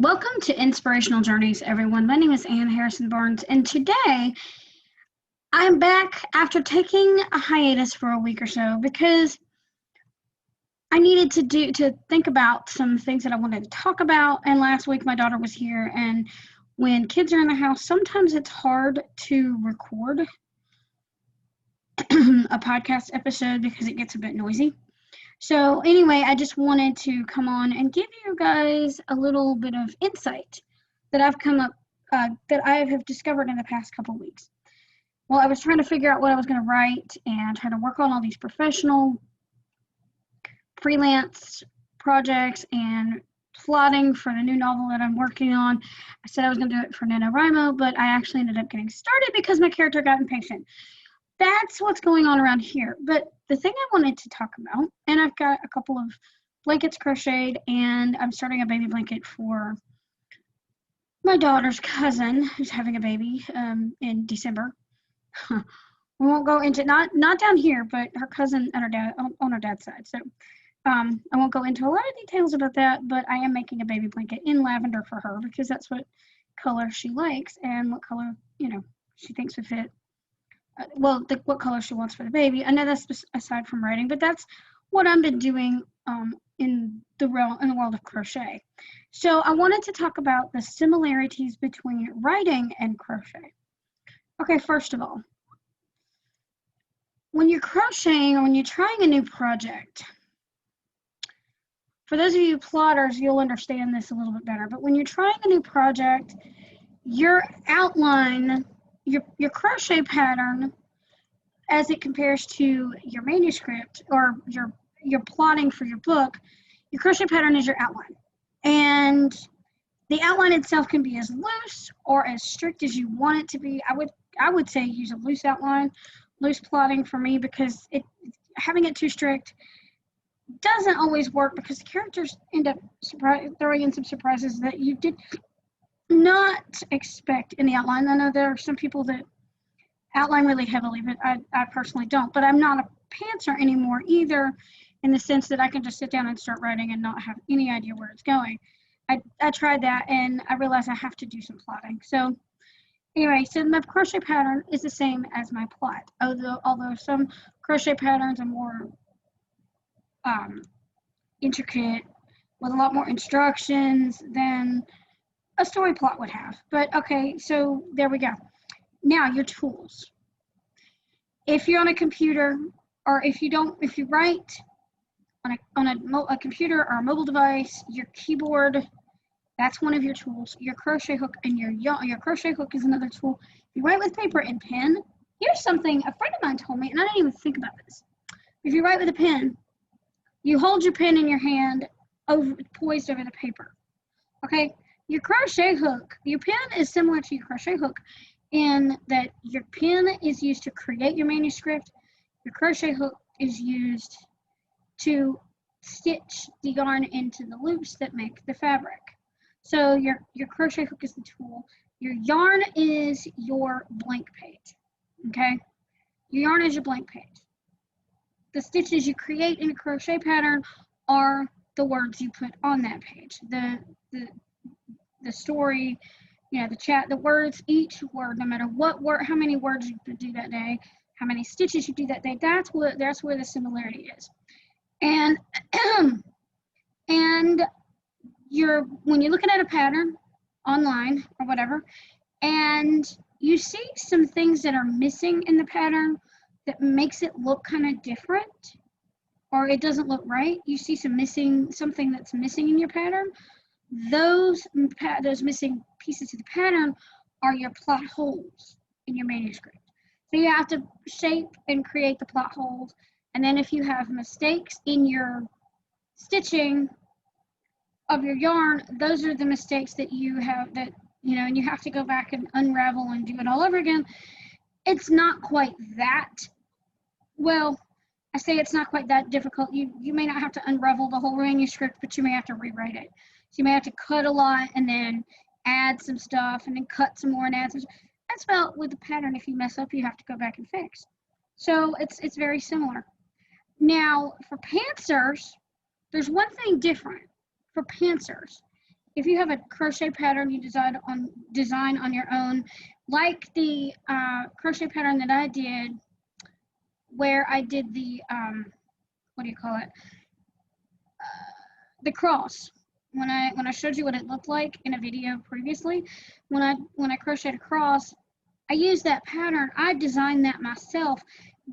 Welcome to Inspirational Journeys, everyone. My name is Ann Harrison Barnes, and today I'm back after taking a hiatus for a week or so because I needed to think about some things that I wanted to talk about. And last week my daughter was here, and when kids are in the house, sometimes it's hard to record a podcast episode because it gets a bit noisy. So anyway, I just wanted to come on and give you guys a little bit of insight that that I have discovered in the past couple weeks. Well, I was trying to figure out what I was going to write and trying to work on all these professional freelance projects and plotting for the new novel that I'm working on. I said I was going to do it for NaNoWriMo, but I actually ended up getting started because my character got impatient. That's what's going on around here. But the thing I wanted to talk about, and I've got a couple of blankets crocheted, and I'm starting a baby blanket for my daughter's cousin who's having a baby in December. We won't go into not down here, but her cousin and her dad on her dad's side. So I won't go into a lot of details about that, but I am making a baby blanket in lavender for her because that's what color she likes and what color she thinks would fit. What color she wants for the baby. I know that's aside from writing, but that's what I've been doing in the world of crochet. So I wanted to talk about the similarities between writing and crochet. Okay, first of all, when you're crocheting or when you're trying a new project, for those of you plotters, you'll understand this a little bit better, but when you're trying a new project, your outline, your crochet pattern, as it compares to your manuscript or your plotting for your book, your crochet pattern is your outline. And the outline itself can be as loose or as strict as you want it to be. I would say use a loose outline, loose plotting for me, because having it too strict doesn't always work because the characters end up throwing in some surprises that you did not expect in the outline. I know there are some people that outline really heavily, but I personally don't. But I'm not a pantser anymore either, in the sense that I can just sit down and start writing and not have any idea where it's going. I tried that and I realized I have to do some plotting. So anyway, so my crochet pattern is the same as my plot, although some crochet patterns are more intricate with a lot more instructions than a story plot would have. But okay, so there we go. Now your tools. If you're on a computer, or if you write on a computer or a mobile device, your keyboard, that's one of your tools. Your crochet hook and your crochet hook is another tool. If you write with paper and pen, here's something a friend of mine told me, and I didn't even think about this. If you write with a pen, you hold your pen in your hand poised over the paper. Okay? Your crochet hook, your pen is similar to your crochet hook in that your pen is used to create your manuscript. Your crochet hook is used to stitch the yarn into the loops that make the fabric. So your crochet hook is the tool. Your yarn is your blank page. Okay? Your yarn is your blank page. The stitches you create in a crochet pattern are the words you put on that page. The story, the chat, the words, each word, no matter what word, how many words you do that day, how many stitches you do that day, that's where the similarity is. And when you're looking at a pattern online or whatever, and you see some things that are missing in the pattern that makes it look kind of different, or it doesn't look right, you see something that's missing in your pattern, those missing pieces of the pattern are your plot holes in your manuscript. So you have to shape and create the plot holes, and then if you have mistakes in your stitching of your yarn, those are the mistakes that you have and you have to go back and unravel and do it all over again. It's not quite that, well, I say it's not quite that difficult. You may not have to unravel the whole manuscript, but you may have to rewrite it. So you may have to cut a lot and then add some stuff and then cut some more and add some. That's about with the pattern. If you mess up, you have to go back and fix. So it's very similar. Now for pantsers, there's one thing different. For pantsers, if you have a crochet pattern you design on your own, like the crochet pattern that I did, where I did the what do you call it? The cross. When I showed you what it looked like in a video previously, when I crocheted a cross, I used that pattern. I designed that myself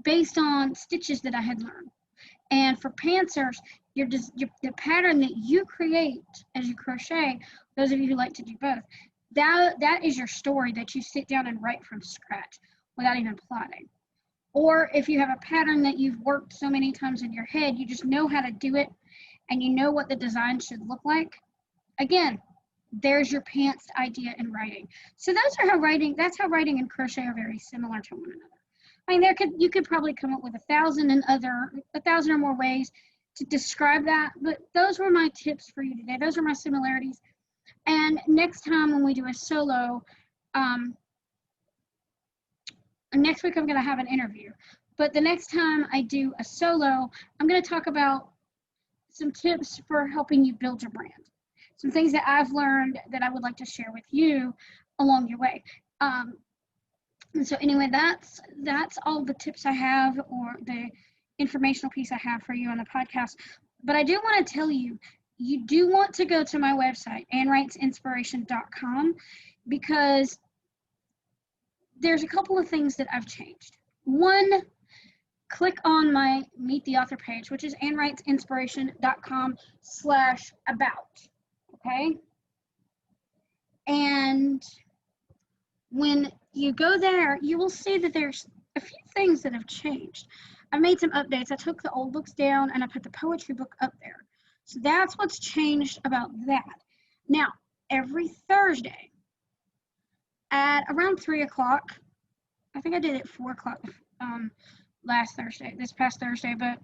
based on stitches that I had learned. And for pantsers, the pattern that you create as you crochet, those of you who like to do both, that is your story that you sit down and write from scratch without even plotting. Or if you have a pattern that you've worked so many times in your head, you just know how to do it and you know what the design should look like. Again, there's your pants idea in writing. So that's how writing and crochet are very similar to one another. I mean, you could probably come up with 1,000 or more ways to describe that, but those were my tips for you today. Those are my similarities. And next time when we do a solo, next week I'm going to have an interview. But the next time I do a solo, I'm going to talk about some tips for helping you build your brand. Some things that I've learned that I would like to share with you along your way. And so anyway, that's all the tips I have, or the informational piece I have for you on the podcast. But I do want to tell you, you do want to go to my website, AnnWrightsInspiration.com, because there's a couple of things that I've changed. One, click on my Meet the Author page, which is AnnWrightsInspiration.com/about. Okay? And when you go there, you will see that there's a few things that have changed. I made some updates. I took the old books down and I put the poetry book up there. So that's what's changed about that. Now, every Thursday at around 3 o'clock, I think I did it at 4 o'clock this past Thursday, but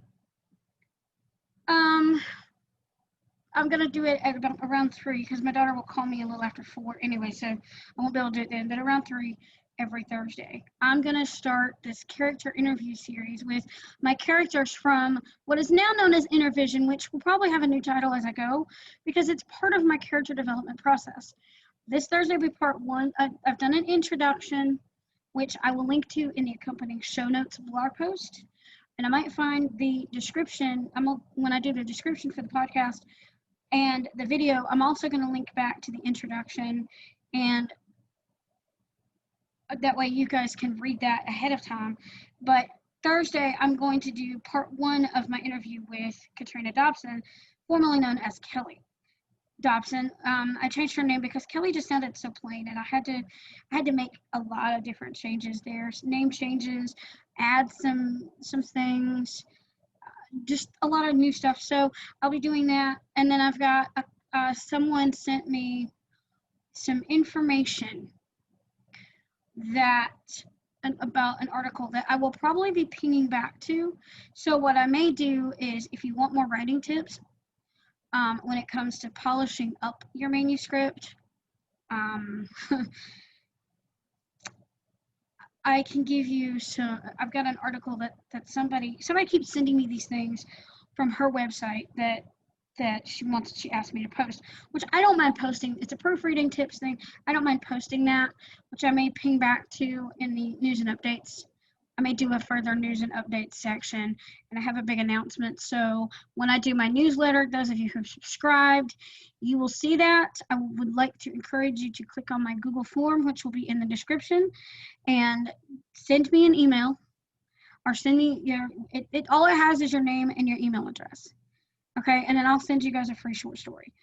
I'm going to do it at about around 3 because my daughter will call me a little after 4 anyway, so I won't be able to do it then, but around 3 every Thursday. I'm going to start this character interview series with my characters from what is now known as Intervision, which will probably have a new title as I go because it's part of my character development process. This Thursday will be part 1. I've done an introduction, which I will link to in the accompanying show notes blog post. And I might find the description, when I do the description for the podcast and the video, I'm also going to link back to the introduction, and that way you guys can read that ahead of time. But Thursday, I'm going to do part 1 of my interview with Katrina Dobson, formerly known as Kelly Dobson. I changed her name because Kelly just sounded so plain, and I had to make a lot of different changes there, name changes, add some things, just a lot of new stuff. So I'll be doing that. And then I've got someone sent me some information about an article that I will probably be pinging back to. So what I may do is, if you want more writing tips when it comes to polishing up your manuscript, I can give you some. I've got an article that somebody keeps sending me these things from her website that she asked me to post, which I don't mind posting. It's a proofreading tips thing. I don't mind posting that, which I may ping back to in the news and updates. I may do a further news and updates section, and I have a big announcement. So when I do my newsletter, those of you who have subscribed, you will see that. I would like to encourage you to click on my Google form, which will be in the description, and send me an email, or send me all it has is your name and your email address. Okay, and then I'll send you guys a free short story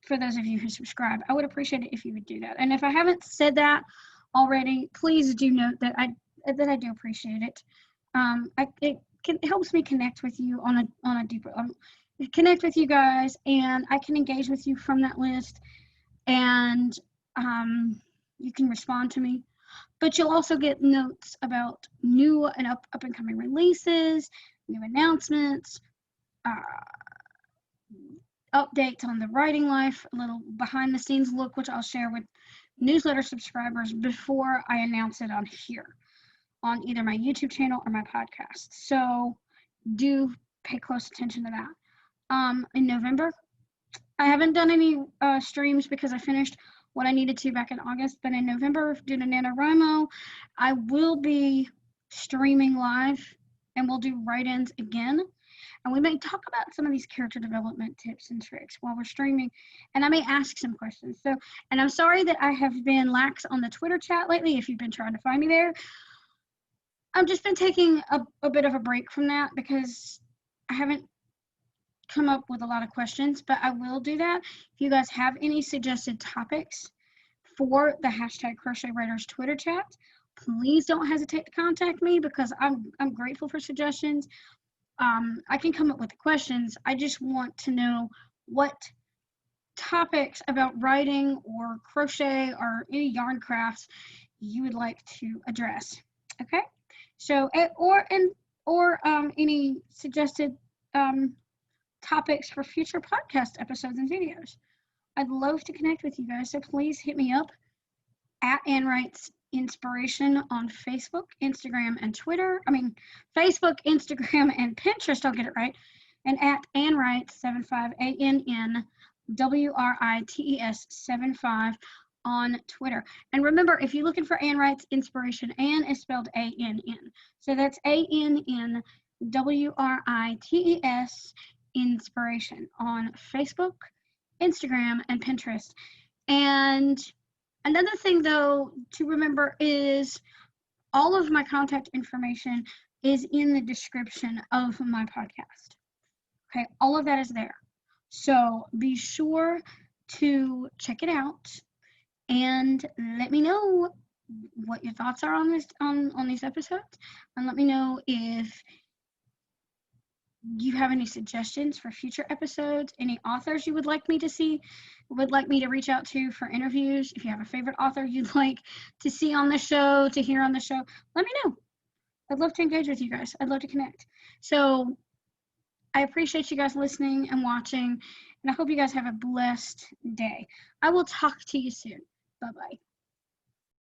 for those of you who subscribe. I would appreciate it if you would do that. And if I haven't said that already, please do note that I do appreciate it. It helps me connect with you on a deeper connect with you guys, and I can engage with you from that list, and you can respond to me. But you'll also get notes about new and up and coming releases, new announcements, updates on the writing life, a little behind the scenes look, which I'll share with newsletter subscribers before I announce it on here, on either my YouTube channel or my podcast. So do pay close attention to that. In November, I haven't done any streams because I finished what I needed to back in August, but in November, due to NaNoWriMo, I will be streaming live and we'll do write-ins again. And we may talk about some of these character development tips and tricks while we're streaming, and I may ask some questions. So, and I'm sorry that I have been lax on the Twitter chat lately if you've been trying to find me there. I've just been taking a bit of a break from that because I haven't come up with a lot of questions, but I will do that. If you guys have any suggested topics for the hashtag Crochet Writers Twitter chat, please don't hesitate to contact me because I'm grateful for suggestions. I can come up with the questions. I just want to know what topics about writing or crochet or any yarn crafts you would like to address. Okay, so or any suggested topics for future podcast episodes and videos. I'd love to connect with you guys, so please hit me up at Ann Writes Inspiration on Facebook, Instagram, and Twitter. I mean, Facebook, Instagram, and Pinterest, I'll get it right. And at Ann Writes 75, ANNWRITES 75 on Twitter. And remember, if you're looking for Ann Writes Inspiration, Ann is spelled ANN. So that's ANNWRITES Inspiration on Facebook, Instagram, and Pinterest. And another thing, though, to remember is all of my contact information is in the description of my podcast. Okay, all of that is there. So be sure to check it out and let me know what your thoughts are on this on these episodes, and let me know if you have any suggestions for future episodes, any authors you would like me to see, would like me to reach out to for interviews. If you have a favorite author you'd like to see on the show, to hear on the show, let me know. I'd love to engage with you guys. I'd love to connect. So I appreciate you guys listening and watching, and I hope you guys have a blessed day. I will talk to you soon. Bye-bye.